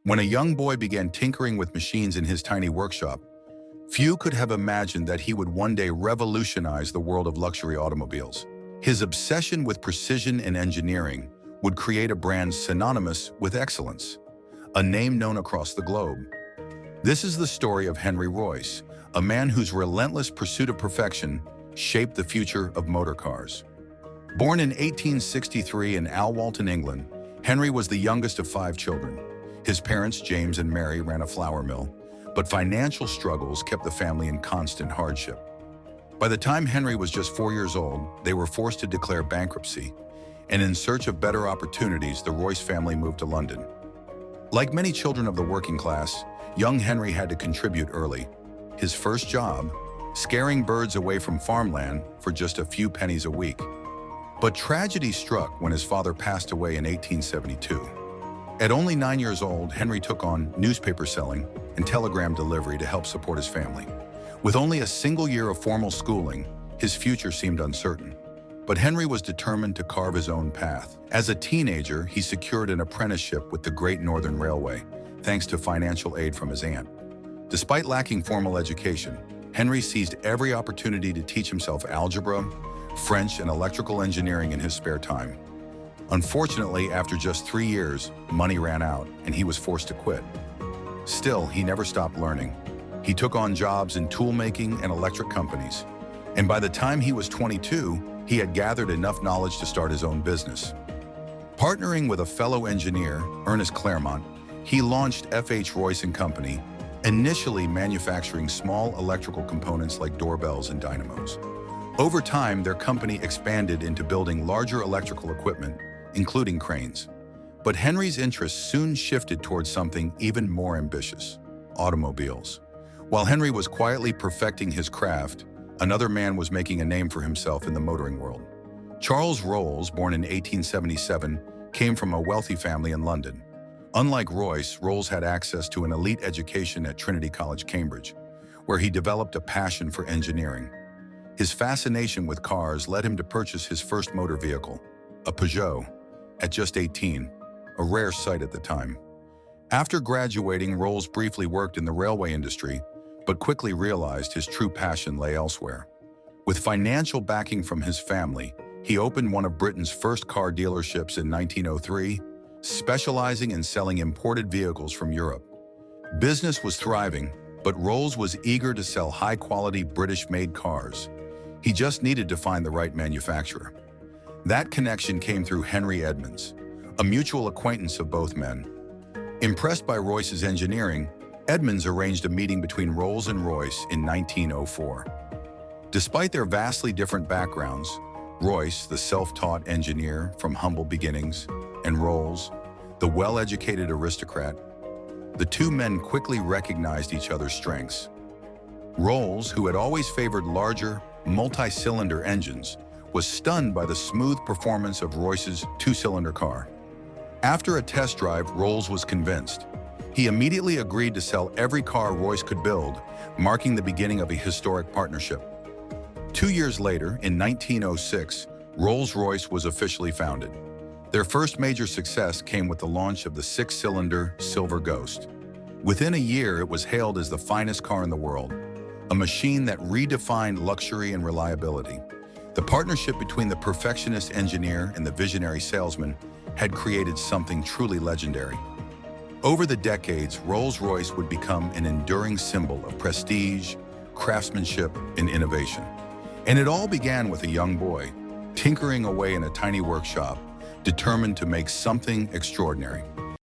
When a young boy began tinkering with machines in his tiny workshop, few could have imagined that he would one day revolutionize the world of luxury automobiles. His obsession with precision and engineering would create a brand synonymous with excellence, a name known across the globe. This is the story of Henry Royce, a man whose relentless pursuit of perfection shaped the future of motor cars. Born in 1863 in Alwalton, England, Henry was the youngest of 5 children. His parents, James and Mary, ran a flour mill, but financial struggles kept the family in constant hardship. By the time Henry was just 4 years old, they were forced to declare bankruptcy, and in search of better opportunities, the Royce family moved to London. Like many children of the working class, young Henry had to contribute early. His first job, scaring birds away from farmland for just a few pennies a week. But tragedy struck when his father passed away in 1872. At only 9 years old, Henry took on newspaper selling and telegram delivery to help support his family. With only a single year of formal schooling, his future seemed uncertain. But Henry was determined to carve his own path. As a teenager, he secured an apprenticeship with the Great Northern Railway, thanks to financial aid from his aunt. Despite lacking formal education, Henry seized every opportunity to teach himself algebra, French, and electrical engineering in his spare time. Unfortunately, after just 3 years, money ran out and he was forced to quit. Still, he never stopped learning. He took on jobs in tool-making and electric companies. And by the time he was 22, he had gathered enough knowledge to start his own business. Partnering with a fellow engineer, Ernest Claremont, he launched F.H. Royce & Company, initially manufacturing small electrical components like doorbells and dynamos. Over time, their company expanded into building larger electrical equipment, including cranes. But Henry's interests soon shifted towards something even more ambitious: automobiles. While Henry was quietly perfecting his craft, another man was making a name for himself in the motoring world. Charles Rolls, born in 1877, came from a wealthy family in London. Unlike Royce, Rolls had access to an elite education at Trinity College, Cambridge, where he developed a passion for engineering. His fascination with cars led him to purchase his first motor vehicle, a Peugeot, at just 18, a rare sight at the time. After graduating, Rolls briefly worked in the railway industry, but quickly realized his true passion lay elsewhere. With financial backing from his family, he opened one of Britain's first car dealerships in 1903, specializing in selling imported vehicles from Europe. Business was thriving, but Rolls was eager to sell high-quality British-made cars. He just needed to find the right manufacturer. That connection came through Henry Edmunds, a mutual acquaintance of both men. Impressed by Royce's engineering, Edmunds arranged a meeting between Rolls and Royce in 1904. Despite their vastly different backgrounds, Royce, the self-taught engineer from humble beginnings, and Rolls, the well-educated aristocrat, the two men quickly recognized each other's strengths. Rolls, who had always favored larger, multi-cylinder engines, was stunned by the smooth performance of Royce's 2-cylinder car. After a test drive, Rolls was convinced. He immediately agreed to sell every car Royce could build, marking the beginning of a historic partnership. 2 years later, in 1906, Rolls-Royce was officially founded. Their first major success came with the launch of the 6-cylinder Silver Ghost. Within a year, it was hailed as the finest car in the world, a machine that redefined luxury and reliability. The partnership between the perfectionist engineer and the visionary salesman had created something truly legendary. Over the decades, Rolls-Royce would become an enduring symbol of prestige, craftsmanship, and innovation. And it all began with a young boy, tinkering away in a tiny workshop, determined to make something extraordinary.